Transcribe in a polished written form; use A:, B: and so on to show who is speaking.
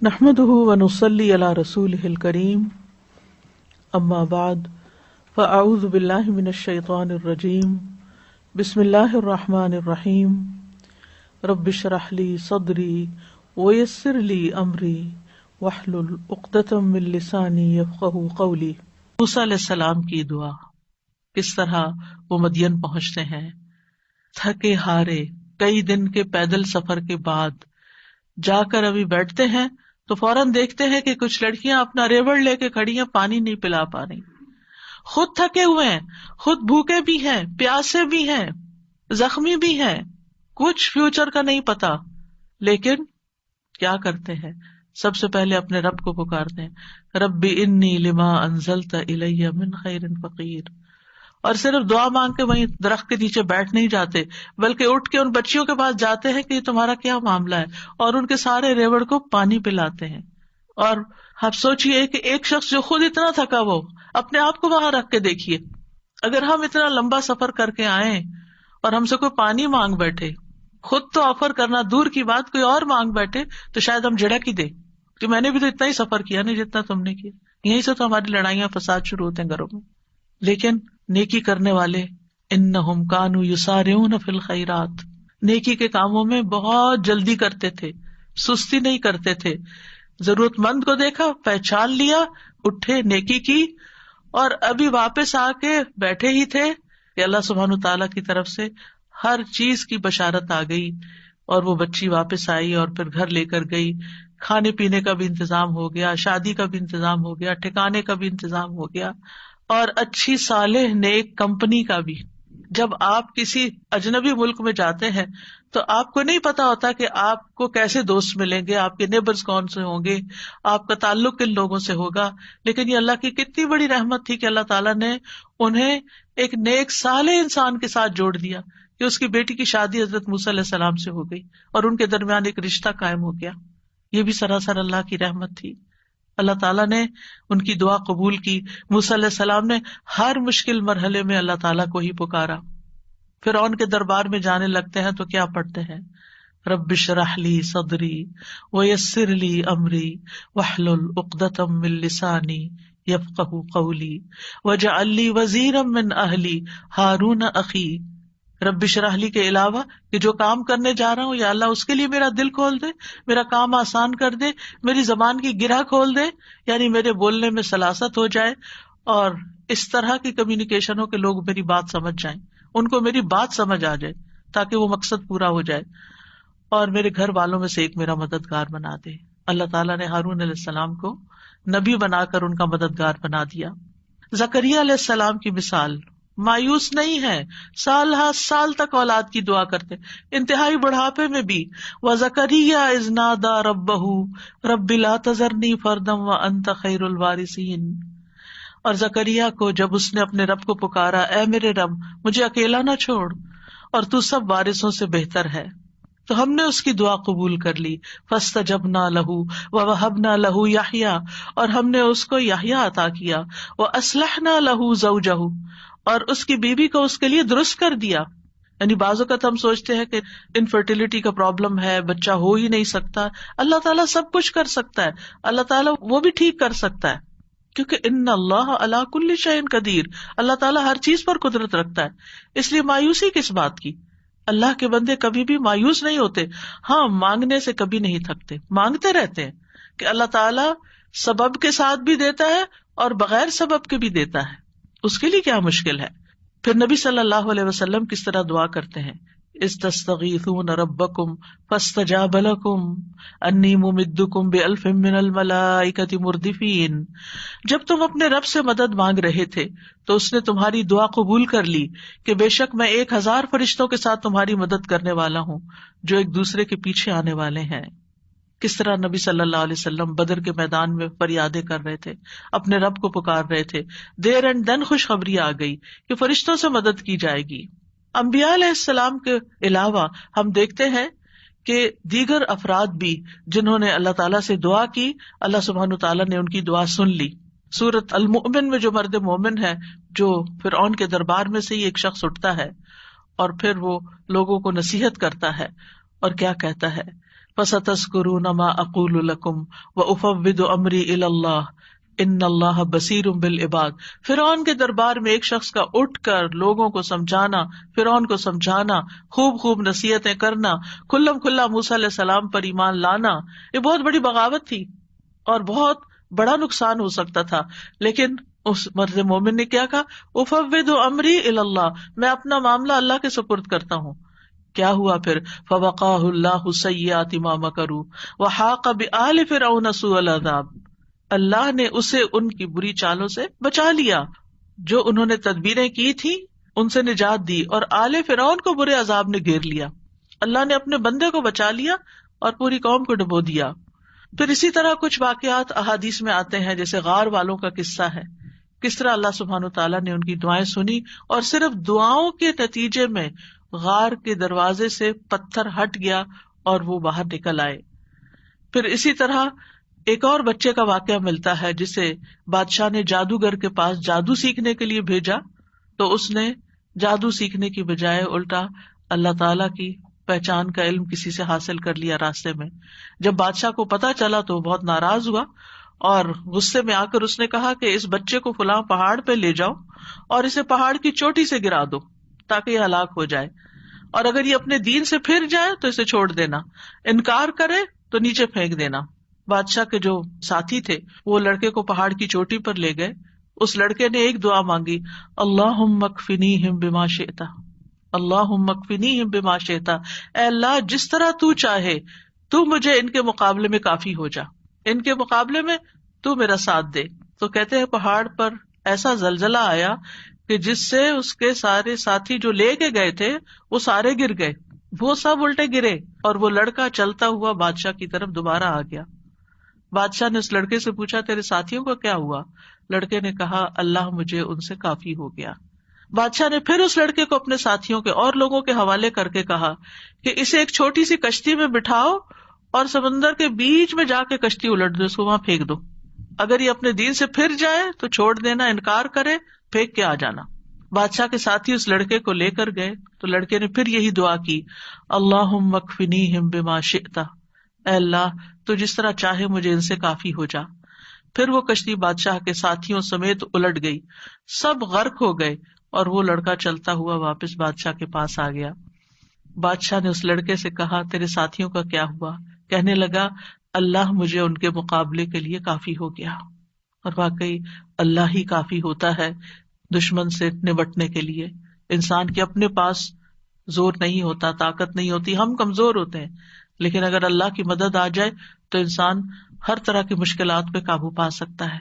A: نحمده ونصلي على رسوله الكريم اما بعد فاعوذ بالله من الشيطان الرجيم بسم الله الرحمن الرحيم رب اشرح لي صدري ويسر لي امري واحلل عقدة من لساني يفقهوا قولي۔ موسیٰ علیہ السلام کی دعا، کس طرح وہ مدین پہنچتے ہیں تھکے ہارے، کئی دن کے پیدل سفر کے بعد جا کر ابھی بیٹھتے ہیں تو فوراً دیکھتے ہیں کہ کچھ لڑکیاں اپنا ریوڑ لے کے کھڑی ہیں، پانی نہیں پلا پا رہی، خود تھکے ہوئے ہیں، خود بھوکے بھی ہیں، پیاسے بھی ہیں، زخمی بھی ہیں، کچھ فیوچر کا نہیں پتا، لیکن کیا کرتے ہیں؟ سب سے پہلے اپنے رب کو پکارتے ہیں، رب انی لما انزلت الی من خیر فقیر، اور صرف دعا مانگ کے وہیں درخت کے نیچے بیٹھ نہیں جاتے، بلکہ اٹھ کے ان بچیوں کے پاس جاتے ہیں کہ یہ تمہارا کیا معاملہ ہے، اور ان کے سارے ریوڑ کو پانی پلاتے ہیں۔ اور آپ سوچئے کہ ایک شخص جو خود اتنا تھکا، وہ اپنے آپ کو وہاں رکھ کے دیکھیے، اگر ہم اتنا لمبا سفر کر کے آئیں اور ہم سے کوئی پانی مانگ بیٹھے، خود تو آفر کرنا دور کی بات، کوئی اور مانگ بیٹھے تو شاید ہم جھڑک ہی دیں کہ میں نے بھی تو اتنا ہی سفر کیا نہیں جتنا تم نے کیا۔ یہیں سے تو ہماری لڑائیاں فساد شروع ہوتے ہیں گھروں میں۔ لیکن نیکی کرنے والے انہم کانوا یسارعون فی الخیرات، نیکی کے کاموں میں بہت جلدی کرتے تھے، سستی نہیں کرتے تھے، ضرورت مند کو دیکھا، پہچان لیا، اٹھے، نیکی کی، اور ابھی واپس آ کے بیٹھے ہی تھے کہ اللہ سبحانہ تعالیٰ کی طرف سے ہر چیز کی بشارت آ گئی، اور وہ بچی واپس آئی اور پھر گھر لے کر گئی، کھانے پینے کا بھی انتظام ہو گیا، شادی کا بھی انتظام ہو گیا، ٹھکانے کا بھی انتظام ہو گیا، اور اچھی صالح نیک کمپنی کا بھی۔ جب آپ کسی اجنبی ملک میں جاتے ہیں تو آپ کو نہیں پتا ہوتا کہ آپ کو کیسے دوست ملیں گے، آپ کے نیبرز کون سے ہوں گے، آپ کا تعلق کن لوگوں سے ہوگا، لیکن یہ اللہ کی کتنی بڑی رحمت تھی کہ اللہ تعالیٰ نے انہیں ایک نیک صالح انسان کے ساتھ جوڑ دیا کہ اس کی بیٹی کی شادی حضرت موسیٰ علیہ السلام سے ہو گئی اور ان کے درمیان ایک رشتہ قائم ہو گیا۔ یہ بھی سراسر اللہ کی رحمت تھی۔ اللہ تعالیٰ نے ان کی دعا قبول کی۔ موسیٰ علیہ السلام نے ہر مشکل مرحلے میں اللہ تعالیٰ کو ہی پکارا۔ فرعون کے دربار میں جانے لگتے ہیں تو کیا پڑھتے ہیں؟ رب اشرح لی صدری ویسر لی امری واحلل عقدۃ من لسانی یفقہوا قولی واجعل لی وزیرا من اہلی ہارون اخی۔ رب اشرح لی کے علاوہ کہ جو کام کرنے جا رہا ہوں، یا اللہ اس کے لیے میرا دل کھول دے، میرا کام آسان کر دے، میری زبان کی گرہ کھول دے، یعنی میرے بولنے میں سلاست ہو جائے، اور اس طرح کی کمیونیکیشن ہو کہ لوگ میری بات سمجھ جائیں، ان کو میری بات سمجھ آ جائے تاکہ وہ مقصد پورا ہو جائے، اور میرے گھر والوں میں سے ایک میرا مددگار بنا دے۔ اللہ تعالیٰ نے ہارون علیہ السلام کو نبی بنا کر ان کا مددگار بنا دیا۔ زکریا علیہ السلام کی مثال، مایوس نہیں ہے، سال ہر سال تک اولاد کی دعا کرتے، انتہائی بڑھاپے میں بھی۔ وَزَكَرِيَّا إِذْ نَادَىٰ رَبَّهُ رَبِّ لَا تَذَرْنِي فَرْدًا وَأَنْتَ خَيْرُ الْوَارِثِينَ، اور زکریا کو جب اس نے اپنے رب کو پکارا، اے میرے رب مجھے اکیلا نہ چھوڑ، اور تو سب وارثوں سے بہتر ہے، تو ہم نے اس کی دعا قبول کر لی۔ فاستجبنا له ووهبنا له يحيى، اور ہم نے اس کو یحییٰ عطا کیا، واصلحنا له زوجه، اور اس کی بیوی کو اس کے لیے درست کر دیا۔ یعنی بعض اوقات ہم سوچتے ہیں کہ انفرٹیلٹی کا پرابلم ہے، بچہ ہو ہی نہیں سکتا، اللہ تعالیٰ سب کچھ کر سکتا ہے، اللہ تعالیٰ وہ بھی ٹھیک کر سکتا ہے، کیونکہ ان اللہ علی کل شیء قدیر، اللہ تعالیٰ ہر چیز پر قدرت رکھتا ہے۔ اس لیے مایوسی کس بات کی؟ اللہ کے بندے کبھی بھی مایوس نہیں ہوتے، ہاں مانگنے سے کبھی نہیں تھکتے، مانگتے رہتے ہیں کہ اللہ تعالیٰ سبب کے ساتھ بھی دیتا ہے اور بغیر سبب کے بھی دیتا ہے، اس کے لیے کیا مشکل ہے۔ پھر نبی صلی اللہ علیہ وسلم کس طرح دعا کرتے ہیں، استستغیثون ربکم فاستجاب لکم انی ممدکم بألف من الملائکۃ مردفین۔ جب تم اپنے رب سے مدد مانگ رہے تھے تو اس نے تمہاری دعا قبول کر لی کہ بے شک میں 1000 فرشتوں کے ساتھ تمہاری مدد کرنے والا ہوں جو ایک دوسرے کے پیچھے آنے والے ہیں۔ کس طرح نبی صلی اللہ علیہ وسلم بدر کے میدان میں فریادیں کر رہے تھے، اپنے رب کو پکار رہے تھے، دیر اینڈ دین خوشخبری آ گئی کہ فرشتوں سے مدد کی جائے گی۔ انبیاء علیہ السلام کے علاوہ ہم دیکھتے ہیں کہ دیگر افراد بھی جنہوں نے اللہ تعالیٰ سے دعا کی، اللہ سبحانہ تعالیٰ نے ان کی دعا سن لی۔ سورۃ المؤمن میں جو مرد مومن ہے، جو فرعون کے دربار میں سے ہی ایک شخص اٹھتا ہے اور پھر وہ لوگوں کو نصیحت کرتا ہے، اور کیا کہتا ہے، فَسَتَذْكُرُونَ مَا أَقُولُ لَكُمْ وَأُفَوِّضُ أَمْرِي إِلَى اللَّهِ إِنَّ اللَّهَ بَصِيرٌ بِالْعِبَادِ۔ فرعون کے دربار میں ایک شخص کا اٹھ کر لوگوں کو سمجھانا، فرعون کو سمجھانا، خوب خوب نصیحتیں کرنا، کھلم کھلا موسیٰ علیہ السلام پر ایمان لانا، یہ بہت بڑی بغاوت تھی اور بہت بڑا نقصان ہو سکتا تھا، لیکن اس مرد مومن نے کیا کہا، افوض امری الی اللہ، میں اپنا معاملہ اللہ کے سپرد کرتا ہوں۔ کیا ہوا پھر، فوقاہ اللہ سیئات ما مکروا وحاق بآل فرعون سوء العذاب، اللہ نے اسے ان کی بری چالوں سے بچا لیا، جو انہوں نے تدبیریں کی تھی ان سے نجات دی، اور آل فرعون کو برے عذاب نے گھیر لیا۔ اللہ نے اپنے بندے کو بچا لیا اور پوری قوم کو ڈبو دیا۔ پھر اسی طرح کچھ واقعات احادیث میں آتے ہیں، جیسے غار والوں کا قصہ ہے، کس طرح اللہ سبحانہ وتعالیٰ نے ان کی دعائیں سنی اور صرف دعاؤں کے نتیجے میں غار کے دروازے سے پتھر ہٹ گیا اور وہ باہر نکل آئے۔ پھر اسی طرح ایک اور بچے کا واقعہ ملتا ہے جسے بادشاہ نے جادوگر کے پاس جادو سیکھنے کے لیے بھیجا، تو اس نے جادو سیکھنے کی بجائے الٹا اللہ تعالیٰ کی پہچان کا علم کسی سے حاصل کر لیا راستے میں۔ جب بادشاہ کو پتا چلا تو بہت ناراض ہوا اور غصے میں آ کر اس نے کہا کہ اس بچے کو فلاں پہاڑ پہ لے جاؤ اور اسے پہاڑ کی چوٹی سے گرا دو تاکہ یہ ہلاک ہو جائے، اور اگر یہ اپنے دین سے پھر جائے تو اسے چھوڑ دینا، انکار کرے تو نیچے پھینک دینا۔ بادشاہ کے جو ساتھی تھے وہ لڑکے کو پہاڑ کی چوٹی پر لے گئے۔ اس لڑکے نے ایک دعا مانگی، اللہم اکفنیہم بما شئت، اللہم اکفنیہم بما شئت، اے اللہ جس طرح تو چاہے تو مجھے ان کے مقابلے میں کافی ہو جا، ان کے مقابلے میں تو میرا ساتھ دے۔ تو کہتے ہیں پہاڑ پر ایسا زلزلہ آیا کہ جس سے اس کے سارے ساتھی جو لے کے گئے تھے وہ سارے گر گئے، وہ سب الٹے گرے، اور وہ لڑکا چلتا ہوا بادشاہ کی طرف دوبارہ آ گیا۔ بادشاہ نے اس لڑکے سے پوچھا تیرے ساتھیوں کا کیا ہوا؟ لڑکے نے کہا اللہ مجھے ان سے کافی ہو گیا۔ بادشاہ نے پھر اس لڑکے کو اپنے ساتھیوں کے اور لوگوں کے حوالے کر کے کہا کہ اسے ایک چھوٹی سی کشتی میں بٹھاؤ اور سمندر کے بیچ میں جا کے کشتی الٹ دو، اس کو وہاں پھینک دو، اگر یہ اپنے دین سے پھر جائے تو چھوڑ دینا، انکار کرے پھینک کے آ جانا۔ بادشاہ کے ساتھی اس لڑکے کو لے کر گئے تو لڑکے نے پھر یہی دعا کی، اللہم اکفنیہم بما شئت، اے اللہ تو جس طرح چاہے مجھے ان سے کافی ہو جا۔ پھر وہ کشتی بادشاہ کے ساتھیوں سمیت الٹ گئی، سب غرق ہو گئے اور وہ لڑکا چلتا ہوا واپس بادشاہ کے پاس آ گیا۔ بادشاہ نے اس لڑکے سے کہا تیرے ساتھیوں کا کیا ہوا؟ کہنے لگا اللہ مجھے ان کے مقابلے کے لیے کافی ہو گیا۔ اور واقعی اللہ ہی کافی ہوتا ہے دشمن سے نمٹنے کے لیے۔ انسان کے اپنے پاس زور نہیں ہوتا، طاقت نہیں ہوتی، ہم کمزور ہوتے ہیں، لیکن اگر اللہ کی مدد آ جائے تو انسان ہر طرح کی مشکلات پہ قابو پا سکتا ہے۔